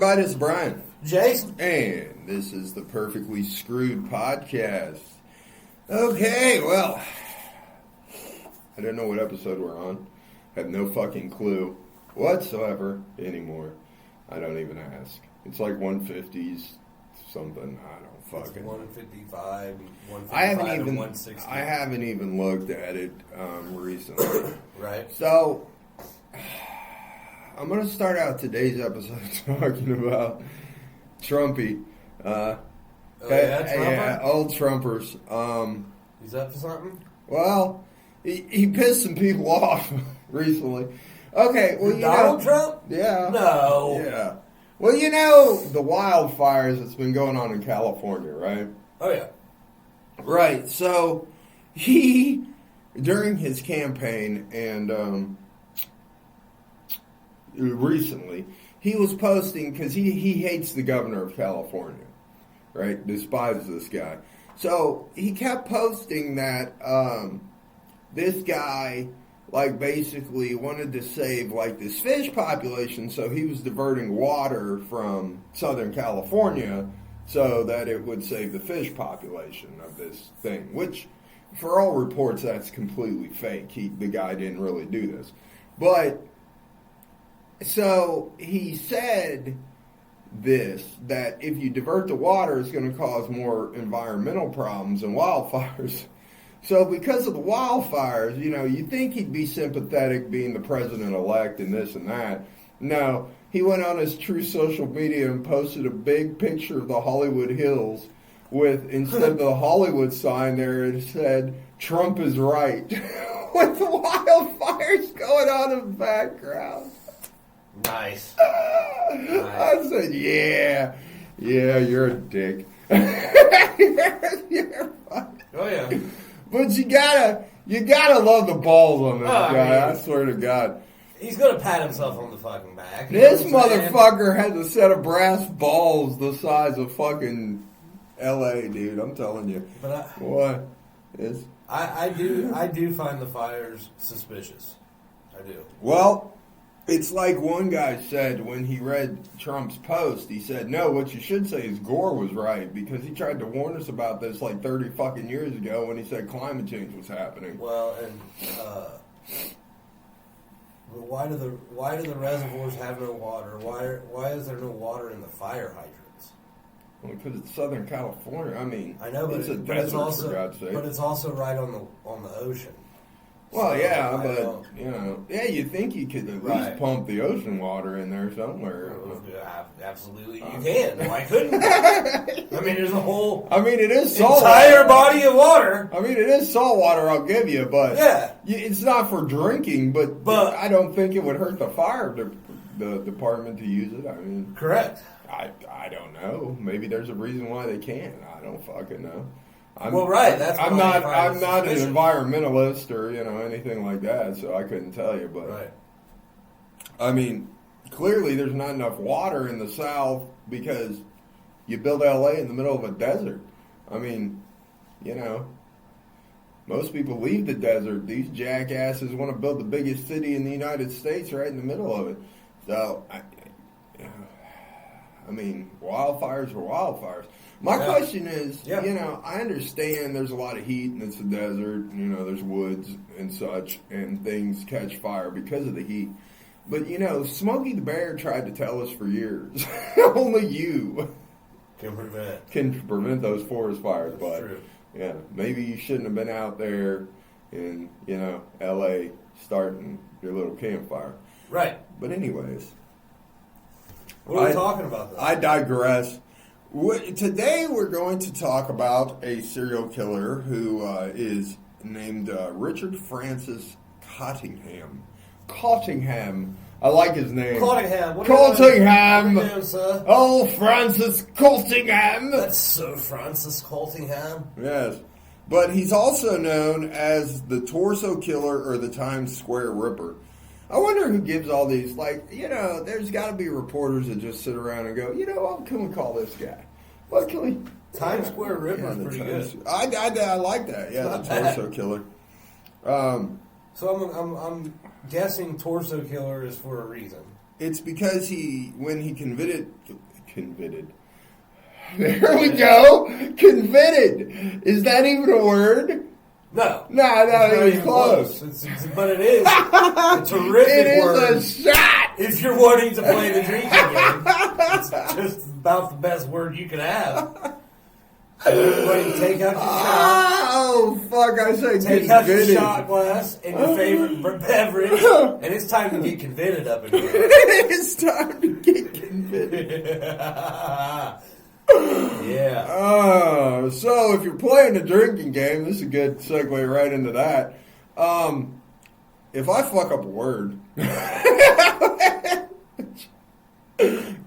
right, it's Brian. Jason. And this is the Perfectly Screwed podcast. Okay, well, I don't know what episode we're on. I have no fucking clue whatsoever anymore. I don't even ask. It's like 150s something. I don't fucking. It's 155, 155, I haven't even. and 160. I haven't even looked at it recently. Right. So, I'm going to start out today's episode talking about Trumpy. Trumper? Old Trumpers. He's up to something? Well, he pissed some people off recently. Okay, well, Donald Trump? Yeah. No. Yeah. Well, you know the wildfires that's been going on in California, right? Oh, yeah. Right. So, he, during his campaign and recently, he was posting, because he hates the governor of California, right? Despises this guy. So, he kept posting that this guy, like, basically wanted to save, like, this fish population, so he was diverting water from Southern California so that it would save the fish population of this thing, which, for all reports, that's completely fake. The guy didn't really do this. But, so, he said that if you divert the water, it's going to cause more environmental problems and wildfires. So because of the wildfires, you'd think he'd be sympathetic being the president-elect and this and that. No, he went on his True Social Media and posted a big picture of the Hollywood Hills with, instead of the Hollywood sign there, it said, "Trump is right," with the wildfires going on in the background. Nice. I said, yeah, you're a dick. You're fine. Oh, yeah. But you gotta love the balls on this guy. I swear to God. He's going to pat himself on the fucking back. This motherfucker has a set of brass balls the size of fucking L.A., dude. I'm telling you. But what? I do find the fires suspicious. I do. Well, it's like one guy said when he read Trump's post, he said, no, what you should say is Gore was right, because he tried to warn us about this like 30 fucking years ago when he said climate change was happening. Well, and why do the reservoirs have no water? Why is there no water in the fire hydrants? Well, because it's Southern California. I mean, I know, but it's a desert, for God's sake. But it's also right on the ocean. Well, so, yeah, but, you'd think you could at least pump the ocean water in there somewhere. Absolutely, you can. Why couldn't you? I mean, there's a whole it is salt entire body of water. I mean, it is salt water, I'll give you, but it's not for drinking, but I don't think it would hurt the fire the department to use it. I mean, correct. I don't know. Maybe there's a reason why they can't. I don't fucking know. I'm not an environmentalist or anything like that, so I couldn't tell you. But I mean, clearly there's not enough water in the South because you build L.A. in the middle of a desert. I mean, most people leave the desert. These jackasses want to build the biggest city in the United States right in the middle of it. So, I mean, wildfires are wildfires. My question is, I understand there's a lot of heat and it's a desert, there's woods and such, and things catch fire because of the heat. But, Smokey the Bear tried to tell us for years, only you can prevent those forest fires. That's true. Yeah, maybe you shouldn't have been out there in, L.A. starting your little campfire. Right. But anyways. What are we talking about, though? I digress. Today we're going to talk about a serial killer who is named Richard Francis Cottingham. Cottingham. I like his name. Cottingham. Cottingham. What are you doing, sir? Oh, Francis Cottingham. That's so Francis Cottingham. Yes. But he's also known as the Torso Killer or the Times Square Ripper. I wonder who gives all these, there's got to be reporters that just sit around and go, what can we call this guy? What can we... Times Square Ripper is pretty good. I like that, the Torso Killer. So I'm guessing Torso Killer is for a reason. it's because when he convicted. There we go. Convicted. Is that even a word? No. No, It's not it's even close. But it is a terrific word. It is a shot. If you're wanting to play the drinking game, it's just about the best word you could have. So everybody take out your shot. Oh, fuck, I say Take out your convicted. shot glass and your favorite beverage, and it's time to get convicted up in here. It's time to get convicted. Yeah. So if you're playing a drinking game, this is a good segue right into that. If I fuck up a word,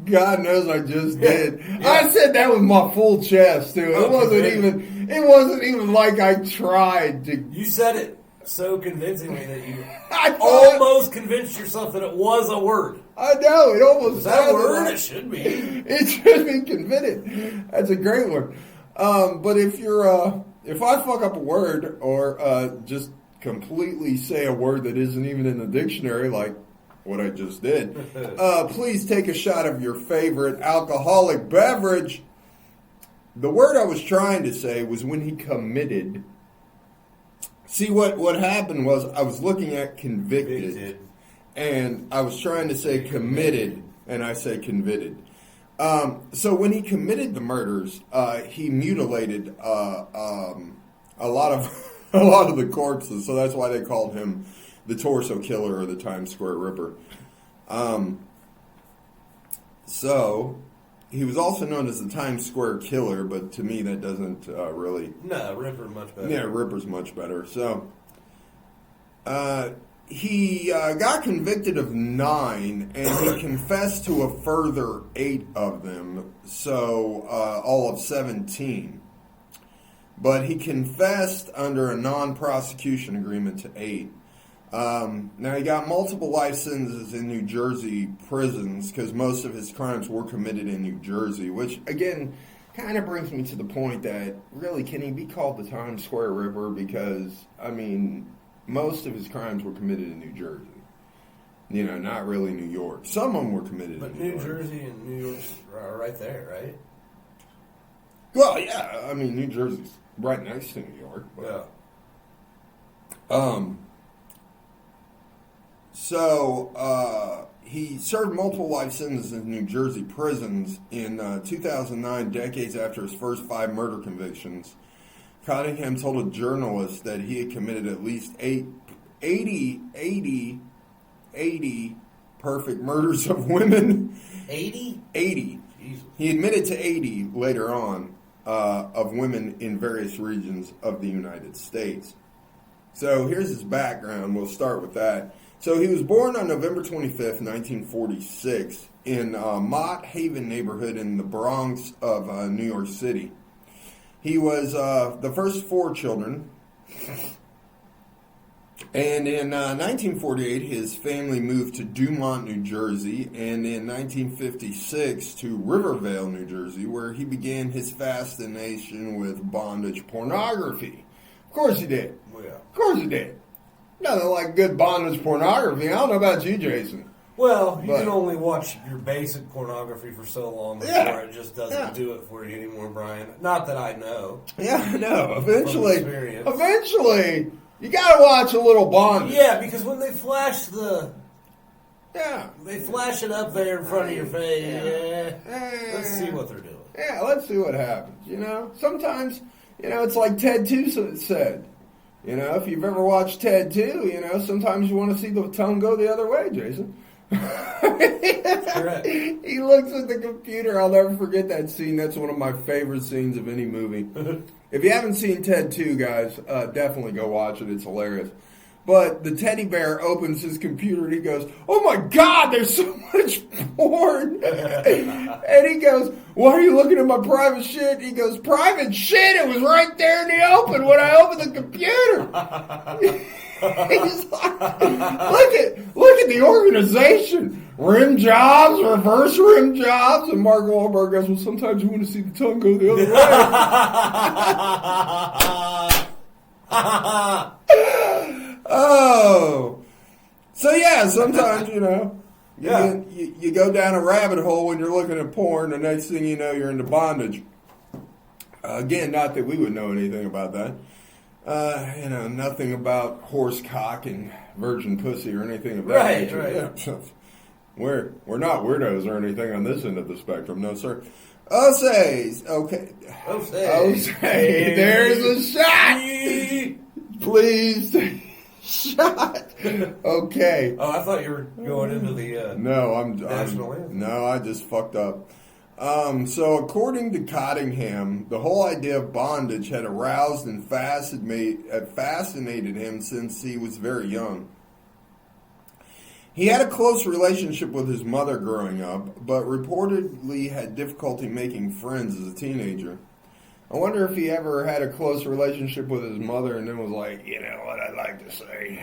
God knows I just did. Yeah. I said that with my full chest too. Oh, It wasn't even like I tried to. You said it so convincingly that you I thought- almost convinced yourself that it was a word. I know it almost Is that a sounded word? like- It should be. It should be convicted. That's a great one. But if I fuck up a word or just completely say a word that isn't even in the dictionary, like what I just did, please take a shot of your favorite alcoholic beverage. The word I was trying to say was when he committed. See, what happened was I was looking at convicted. And I was trying to say committed, and I say convicted. So when he committed the murders, he mutilated a lot of the corpses. So that's why they called him the Torso Killer or the Times Square Ripper. So he was also known as the Times Square Killer, but to me that doesn't really. No, Ripper much better. Yeah, Ripper's much better. So. He got convicted of 9, and he confessed to a further 8 of them, so all of 17. But he confessed under a non-prosecution agreement to 8. Now, he got multiple life sentences in New Jersey prisons because most of his crimes were committed in New Jersey, which, again, kind of brings me to the point that, really, can he be called the Times Square Ripper? Because, I mean, most of his crimes were committed in New Jersey. You know, not really New York. Some of them were committed But in New New York. Jersey and New York's right there, right? Well, yeah, I mean, New Jersey's right next to New York. But, So, he served multiple life sentences in New Jersey prisons in 2009, decades after his first 5 murder convictions. Cottingham told a journalist that he had committed at least 80 perfect murders of women. 80? 80. Jesus. He admitted to 80 later on of women in various regions of the United States. So here's his background. We'll start with that. So he was born on November 25th, 1946 in Mott Haven neighborhood in the Bronx of New York City. He was the first of 4 children, and in 1948 his family moved to Dumont, New Jersey, and in 1956 to Rivervale, New Jersey, where he began his fascination with bondage pornography. Of course he did. Well, yeah. Of course he did. Nothing like good bondage pornography. I don't know about you, Jason. Well, you But- can only watch your basic pornography for so long before Yeah. it just doesn't Yeah. do it for you anymore, Brian. Not that I know. Yeah, I know. From Eventually, experience. you got to watch a little bondage. Yeah, because when they flash Yeah. they flash it up there in front of your face. Let's see what they're doing. Yeah, let's see what happens. You know, sometimes, it's like Ted 2 said. If you've ever watched Ted 2, sometimes you want to see the tongue go the other way, Jason. Correct. He looks at the computer. I'll never forget that scene. That's one of my favorite scenes of any movie. If you haven't seen Ted 2, guys, definitely go watch it. It's hilarious. But the teddy bear opens his computer and he goes, "Oh my God, there's so much porn." And he goes, "Why are you looking at my private shit?" He goes, "Private shit? It was right there in the open when I opened the computer." He's like, look at the organization. Rim jobs, reverse rim jobs. And Mark Wahlberg goes, "Well, sometimes you want to see the tongue go the other way." Oh. So yeah, sometimes, Yeah. You go down a rabbit hole when you're looking at porn. The next thing you know, you're into bondage. Again, not that we would know anything about that. Nothing about horse cock and virgin pussy or anything of that Right, nature. right. Yeah. We're not weirdos or anything on this end of the spectrum, no sir. Osays, okay. Osay. There's a shot. Please take a shot. Okay. Oh, I thought you were going into the No, national anthem. No, I just fucked up. So according to Cottingham, the whole idea of bondage had aroused and fascinated him since he was very young. He had a close relationship with his mother growing up, but reportedly had difficulty making friends as a teenager. I wonder if he ever had a close relationship with his mother and then was like, you know what I'd like to say,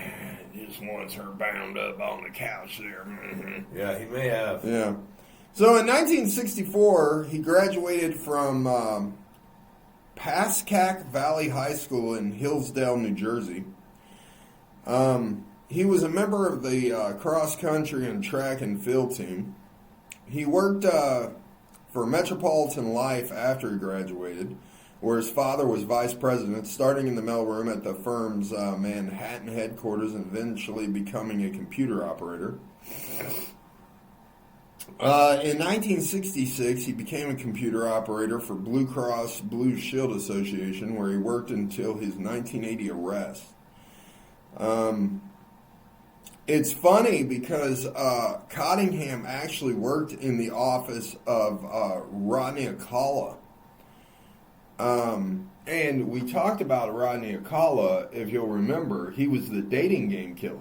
just wants her bound up on the couch there. Mm-hmm. Yeah, he may have. Yeah. So in 1964, he graduated from Pascack Valley High School in Hillsdale, New Jersey. He was a member of the cross-country and track and field team. He worked for Metropolitan Life after he graduated, where his father was vice president, starting in the mailroom at the firm's Manhattan headquarters and eventually becoming a computer operator. In 1966, he became a computer operator for Blue Cross Blue Shield Association, where he worked until his 1980 arrest. It's funny because Cottingham actually worked in the office of Rodney Alcala. And we talked about Rodney Alcala, if you'll remember. He was the dating game killer.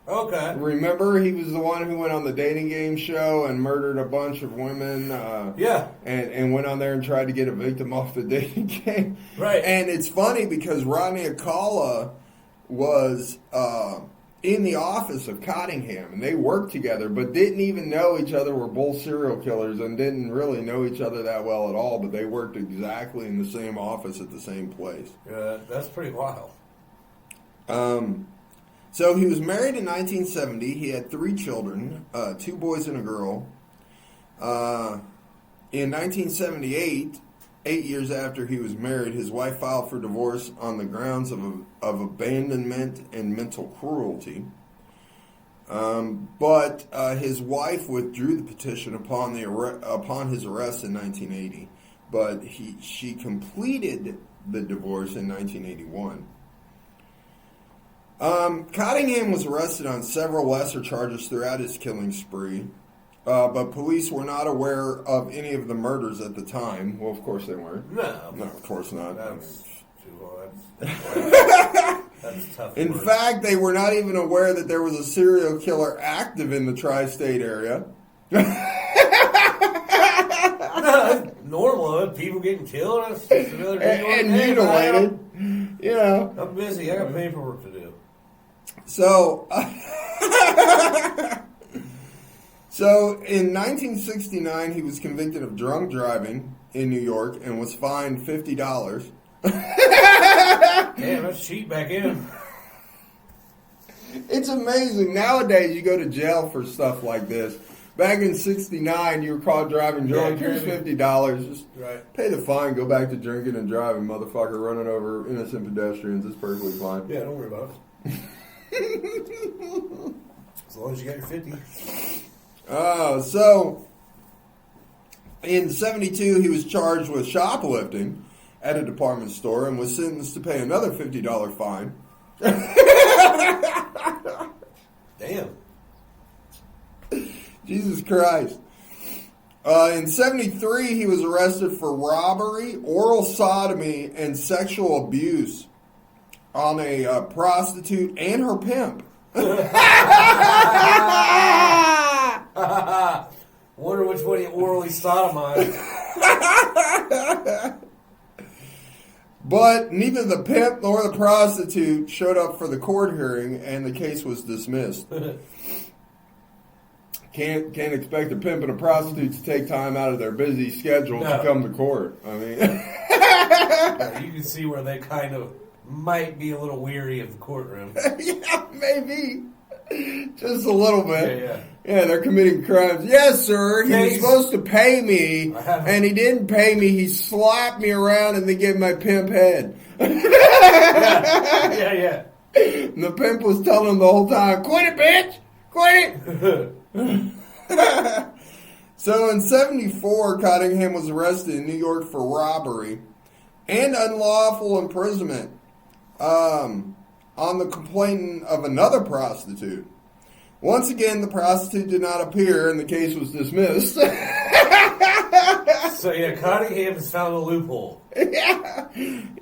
Okay. Remember, he was the one who went on the dating game show and murdered a bunch of women. Yeah. And went on there and tried to get a victim off the dating game. Right. And it's funny because Rodney Alcala was in the office of Cottingham, and they worked together, but didn't even know each other, were both serial killers, and didn't really know each other that well at all, but they worked exactly in the same office at the same place. Yeah, that's pretty wild. So he was married in 1970. He had 3 children, 2 boys and a girl. In 1978, 8 years after he was married, his wife filed for divorce on the grounds of abandonment and mental cruelty. But his wife withdrew the petition upon his arrest in 1980. But she completed the divorce in 1981. Cottingham was arrested on several lesser charges throughout his killing spree, but police were not aware of any of the murders at the time. Well, of course they weren't. No, of course not. That's tough. In words. fact, they were not even aware that there was a serial killer active in the tri-state area. Normal, people getting killed. That's just another day and day, mutilated. Yeah. I'm busy. I got paperwork to do. So in 1969, he was convicted of drunk driving in New York and was fined $50. Damn, that's cheap back in. It's amazing. Nowadays, you go to jail for stuff like this. Back in 69, you were caught driving drunk. Here's $50. Just pay the fine, go back to drinking and driving, motherfucker, running over innocent pedestrians. It's perfectly fine. Yeah, don't worry about it. As long as you got your 50. So, in 72, he was charged with shoplifting at a department store and was sentenced to pay another $50 fine. Damn. Jesus Christ. In 73, he was arrested for robbery, oral sodomy, and sexual abuse on a prostitute and her pimp. Wonder which one he orally sodomized. But neither the pimp nor the prostitute showed up for the court hearing, and the case was dismissed. Can't expect a pimp and a prostitute to take time out of their busy schedule to come to court. I mean, You can see where they kind of might be a little weary of the courtroom. yeah, maybe. Just a little bit. Yeah. Yeah, they're committing crimes. Yes, sir. He was Case. supposed to pay me, I haven't- and he didn't pay me. He slapped me around and then gave me my pimp head. Yeah. And the pimp was telling him the whole time, "Quit it, bitch! Quit it!" So in 74, Cottingham was arrested in New York for robbery and unlawful imprisonment on the complaint of another prostitute. Once again, the prostitute did not appear and the case was dismissed. So yeah, Cottingham has found a loophole. Yeah,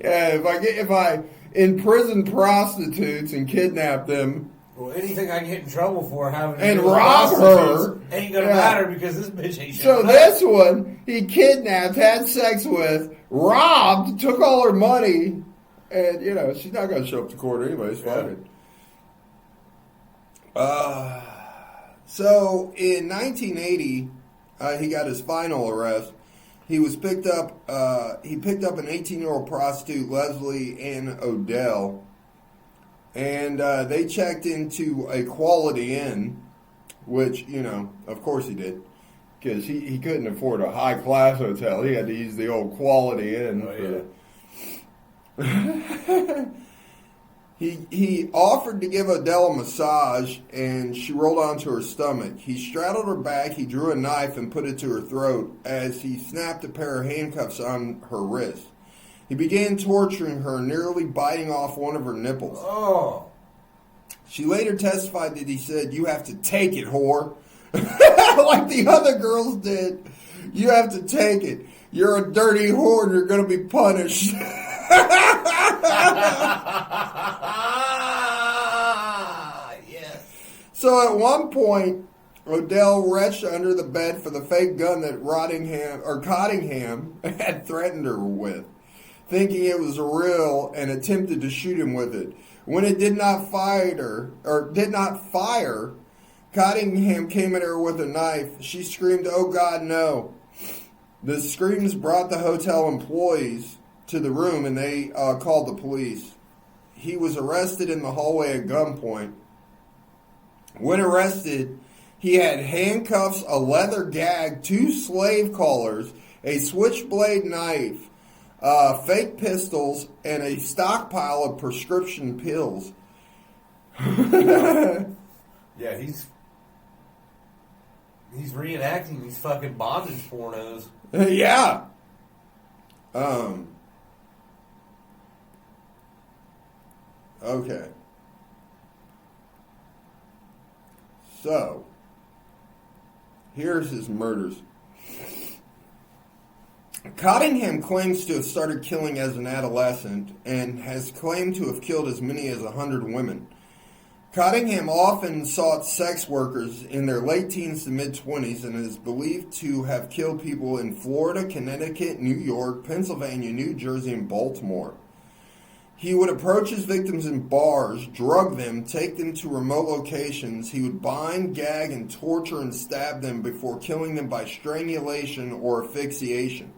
if I imprison prostitutes and kidnap them Well, anything I get in trouble for having to and do with rob her, prostitutes ain't gonna yeah. matter because this bitch ain't So showing up. this one, he kidnapped, had sex with, robbed, took all her money, and she's not going to show up to court anyway. It's fine. So in 1980, he got his final arrest. He was picked up. He picked up an 18-year-old prostitute, Leslie Ann Odell, and they checked into a Quality Inn, which of course he did, because he couldn't afford a high-class hotel. He had to use the old Quality Inn. He offered to give Odell a massage, and she rolled onto her stomach. He straddled her back, he drew a knife and put it to her throat as he snapped a pair of handcuffs on her wrist. He began torturing her, nearly biting off one of her nipples. Oh. She later testified that he said, "You have to take it, whore." Like the other girls did. "You have to take it. You're a dirty whore and you're going to be punished." Yes. So at one point, Odell reached under the bed for the fake gun that Cottingham had threatened her with, thinking it was real, and attempted to shoot him with it. When it did not fire, Cottingham came at her with a knife. She screamed, "Oh God, no." The screams brought the hotel employees to the room, and they called the police. He was arrested in the hallway at gunpoint. When arrested, he had handcuffs, a leather gag, 2 slave collars, a switchblade knife, fake pistols, and a stockpile of prescription pills. Yeah, he's reenacting these fucking bondage pornos. Yeah. Okay. So, here's his murders. Cottingham claims to have started killing as an adolescent and has claimed to have killed as many as 100 women. Cottingham often sought sex workers in their late teens to mid-20s and is believed to have killed people in Florida, Connecticut, New York, Pennsylvania, New Jersey, and Baltimore. He would approach his victims in bars, drug them, take them to remote locations. He would bind, gag, and torture and stab them before killing them by strangulation or asphyxiation.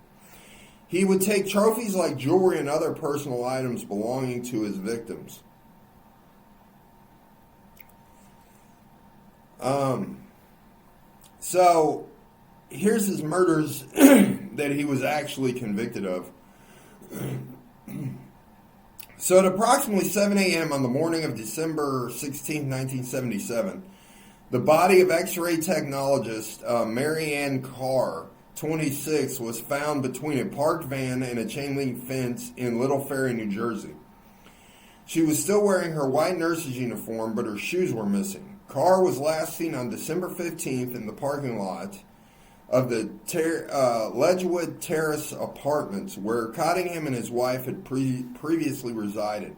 He would take trophies like jewelry and other personal items belonging to his victims. So, here's his murders that he was actually convicted of. So at approximately 7 a.m. on the morning of December 16, 1977, the body of X-ray technologist Mary Ann Carr, 26, was found between a parked van and a chain-link fence in Little Ferry, New Jersey. She was still wearing her white nurse's uniform, but her shoes were missing. Carr was last seen on December 15th in the parking lot of the Ledgewood Terrace Apartments, where Cottingham and his wife had previously resided.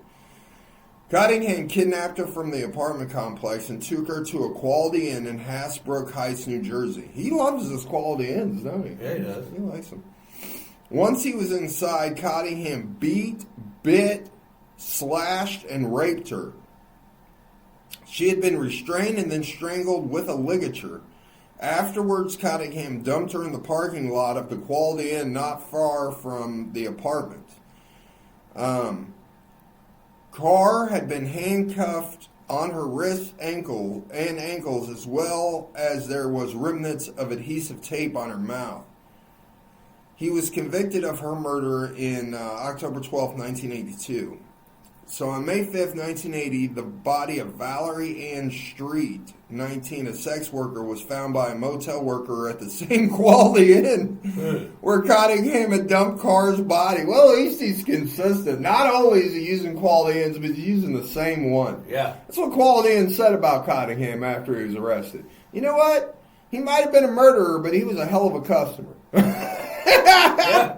Cottingham kidnapped her from the apartment complex and took her to a Quality Inn in Hasbrook Heights, New Jersey. He loves his Quality Inns, doesn't he? Yeah, he does. He likes them. Once he was inside, Cottingham beat, bit, slashed, and raped her. She had been restrained and then strangled with a ligature. Afterwards, Cottingham dumped her in the parking lot of the Quality Inn not far from the apartment. Carr had been handcuffed on her wrists, ankles, as well as there was remnants of adhesive tape on her mouth. He was convicted of her murder in October 12, 1982. So on May 5th, 1980, the body of Valerie Ann Street, 19, a sex worker, was found by a motel worker at the same Quality Inn where Cottingham had dumped Carr's body. Well, at least he's consistent. Not only is he using Quality Inns, but he's using the same one. Yeah. That's what Quality Inn said about Cottingham after he was arrested. You know what? He might have been a murderer, but he was a hell of a customer. Yeah.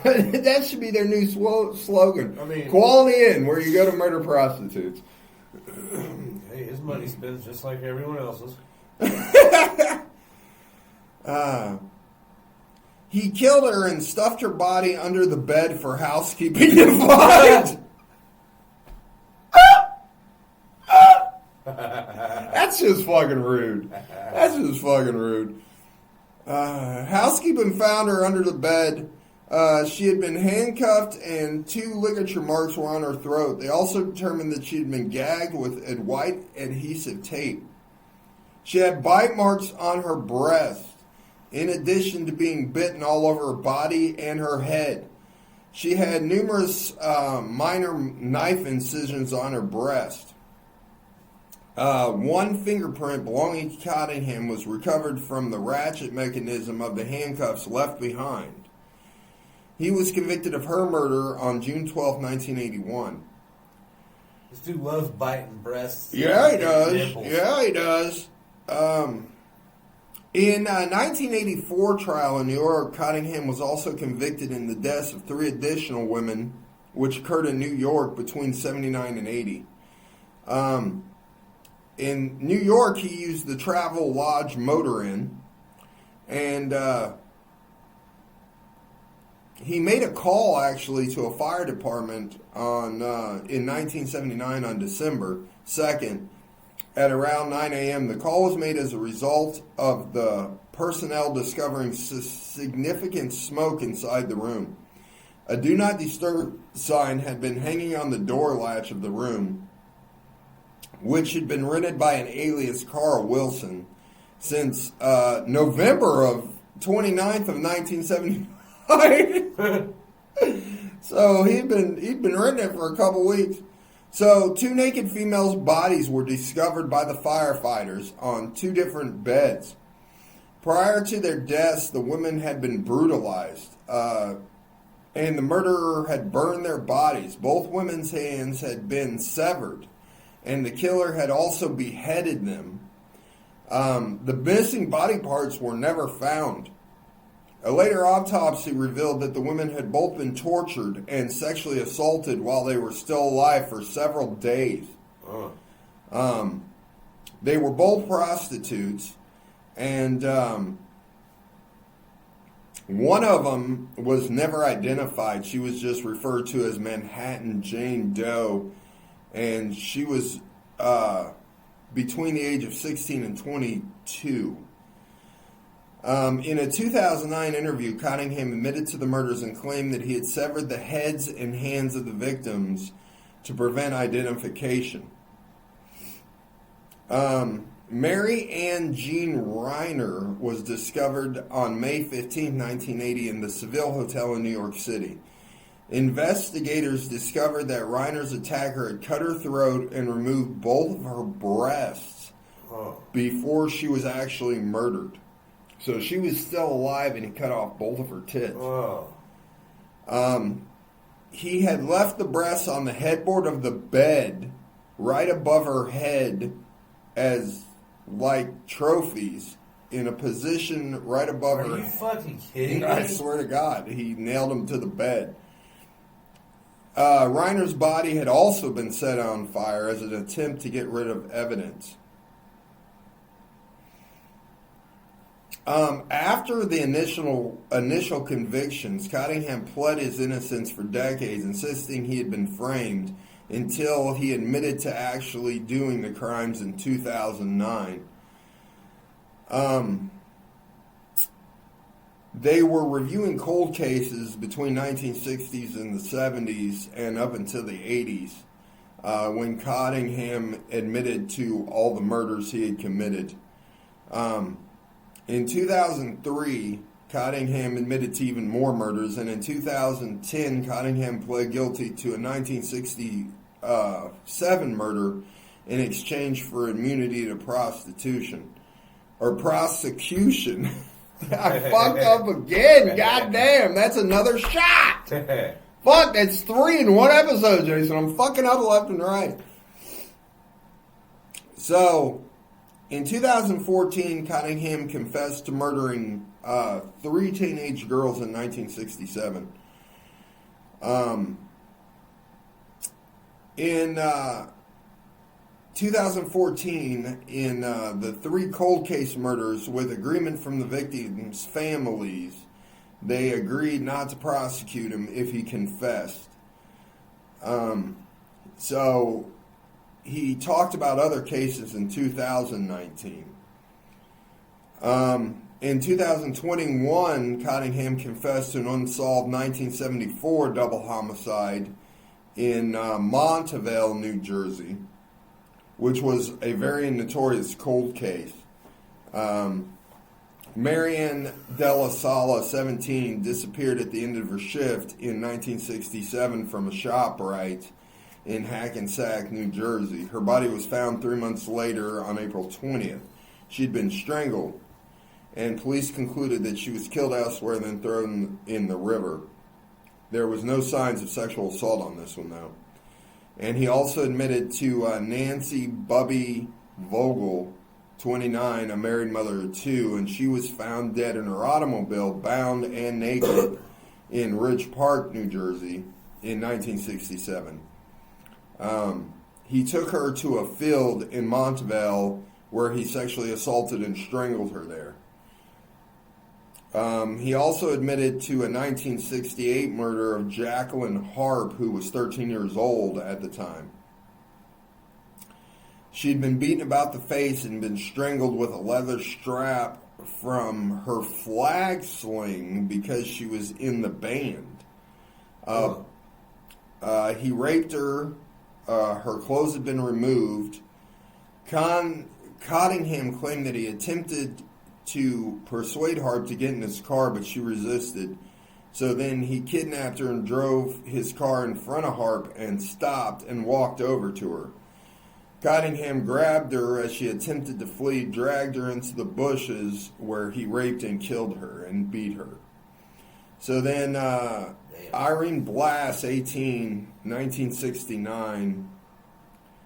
That should be their new slogan. I mean, Quality Inn, where you go to murder prostitutes. Hey, his money spends just like everyone else's. He killed her and stuffed her body under the bed for housekeeping to find. That's just fucking rude. Housekeeping found her under the bed. She had been handcuffed and 2 ligature marks were on her throat. They also determined that she had been gagged with white adhesive tape. She had bite marks on her breast, in addition to being bitten all over her body and her head. She had numerous minor knife incisions on her breast. One fingerprint belonging to Cottingham was recovered from the ratchet mechanism of the handcuffs left behind. He was convicted of her murder on June 12, 1981. This dude loves biting breasts. Yeah, he does. Nipples. Yeah, he does. In a 1984 trial in New York, Cottingham was also convicted in the deaths of 3 additional women, which occurred in New York between 79 and 80. In New York, he used the Travel Lodge Motor Inn, and he made a call actually to a fire department in 1979 on December 2nd at around 9 a.m. The call was made as a result of the personnel discovering significant smoke inside the room. A do not disturb sign had been hanging on the door latch of the room, which had been rented by an alias Carl Wilson since November of 29th of 1979. So he'd been renting it for a couple weeks. So 2 naked females' bodies were discovered by the firefighters on 2 different beds. Prior to their deaths, the women had been brutalized, and the murderer had burned their bodies. Both women's hands had been severed, and the killer had also beheaded them. The missing body parts were never found. A later autopsy revealed that the women had both been tortured and sexually assaulted while they were still alive for several days. They were both prostitutes, and one of them was never identified. She was just referred to as Manhattan Jane Doe, and she was between the age of 16 and 22. In a 2009 interview, Cottingham admitted to the murders and claimed that he had severed the heads and hands of the victims to prevent identification. Mary Ann Jean Reiner was discovered on May 15, 1980 in the Seville Hotel in New York City. Investigators discovered that Reiner's attacker had cut her throat and removed both of her breasts before she was actually murdered. So she was still alive, and he cut off both of her tits. He had left the breasts on the headboard of the bed right above her head as, like, trophies in a position right above her. Are you fucking kidding me? I swear to God, he nailed them to the bed. Reiner's body had also been set on fire as an attempt to get rid of evidence. After the initial convictions, Cottingham pled his innocence for decades, insisting he had been framed until he admitted to actually doing the crimes in 2009. They were reviewing cold cases between 1960s and the 70s and up until the 80s. when Cottingham admitted to all the murders he had committed. In 2003, Cottingham admitted to even more murders, and in 2010, Cottingham pled guilty to a 1967 murder in exchange for immunity to prostitution. Or prosecution. I fucked up again. God damn, that's another shot. Fuck, that's 3 in one episode, Jason. I'm fucking up left and right. So, in 2014, Cottingham confessed to murdering 3 teenage girls in 1967. In 2014, in the 3 cold case murders, with agreement from the victims' families, they agreed not to prosecute him if he confessed. So he talked about other cases in 2019. In 2021, Cottingham confessed to an unsolved 1974 double homicide in Montevallo, New Jersey, which was a very notorious cold case. Marianne Della Sala, 17, disappeared at the end of her shift in 1967 from a ShopRite in Hackensack, New Jersey. Her body was found 3 months later on April 20th. She'd been strangled, and police concluded that she was killed elsewhere and then thrown in the river. There was no signs of sexual assault on this one, though. And he also admitted to Nancy Bubby Vogel, 29, a married mother of 2, and she was found dead in her automobile, bound and naked, in Ridge Park, New Jersey, in 1967. He took her to a field in Montevallo where he sexually assaulted and strangled her there. He also admitted to a 1968 murder of Jacqueline Harp, who was 13 years old at the time. She'd been beaten about the face and been strangled with a leather strap from her flag sling because she was in the band. He raped her. Her clothes had been removed. Cottingham claimed that he attempted to persuade Harp to get in his car, but she resisted. So then he kidnapped her and drove his car in front of Harp and stopped and walked over to her. Cottingham grabbed her as she attempted to flee, dragged her into the bushes where he raped and killed her and beat her. So then Irene Blass, 18, 1969,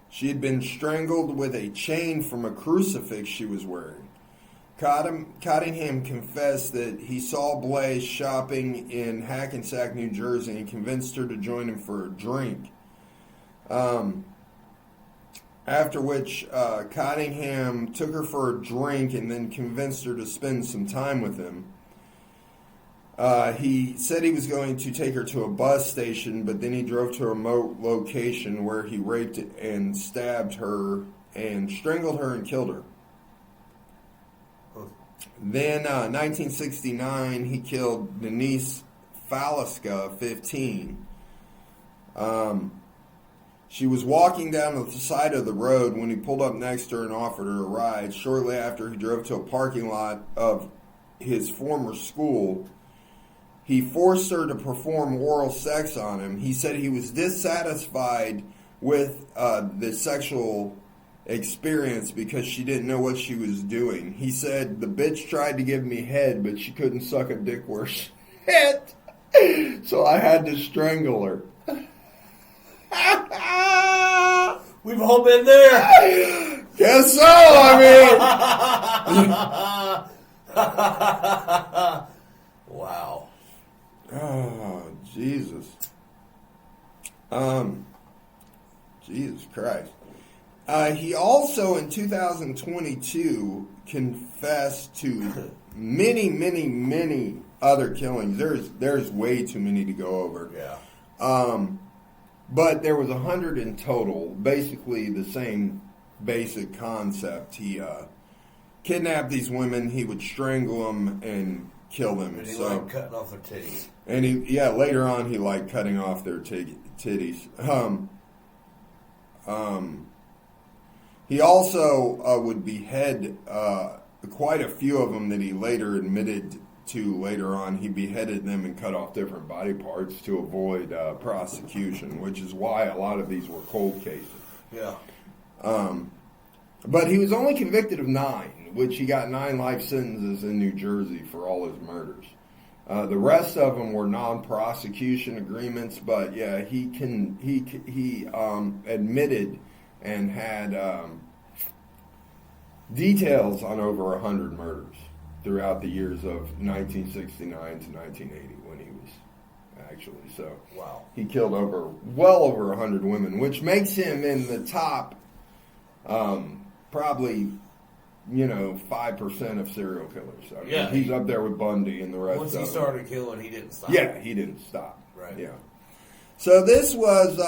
she had been strangled with a chain from a crucifix she was wearing. Cottingham confessed that he saw Blaze shopping in Hackensack, New Jersey, and convinced her to join him for a drink. After which, Cottingham took her for a drink and then convinced her to spend some time with him. He said he was going to take her to a bus station, but then he drove to a remote location where he raped and stabbed her and strangled her and killed her. Then, 1969, he killed Denise Falaska, 15. She was walking down the side of the road when he pulled up next to her and offered her a ride. Shortly after, he drove to a parking lot of his former school. He forced her to perform oral sex on him. He said he was dissatisfied with the sexual experience because she didn't know what she was doing. He said, the bitch tried to give me head, but she couldn't suck a dick worth shit. So I had to strangle her. We've all been there. Guess so, I mean. Wow. Oh, Jesus. Jesus Christ. He also, in 2022, confessed to many, many, many other killings. There's way too many to go over. Yeah. But there was 100 in total. Basically the same basic concept. He kidnapped these women. He would strangle them and kill them. And he liked cutting off their titties. And later on he liked cutting off their titties. He also would behead quite a few of them that he later admitted to later on. He beheaded them and cut off different body parts to avoid prosecution, which is why a lot of these were cold cases. Yeah. But he was only convicted of 9, which he got 9 life sentences in New Jersey for all his murders. The rest of them were non-prosecution agreements, but yeah, he admitted and had details on over 100 murders throughout the years of 1969 to 1980 when he was actually. So Wow. he killed well over 100 women, which makes him in the top, probably, 5% of serial killers. I mean, Yeah. he's up there with Bundy and the rest Once of he them. started killing, he didn't stop. Yeah, he didn't stop. Right. Yeah. So this was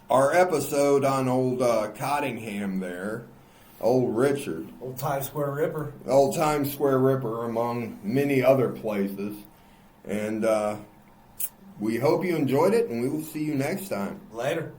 our episode on old Cottingham there, old Richard, Old Times Square Ripper. old Times Square Ripper, among many other places. And we hope you enjoyed it, and we will see you next time. Later.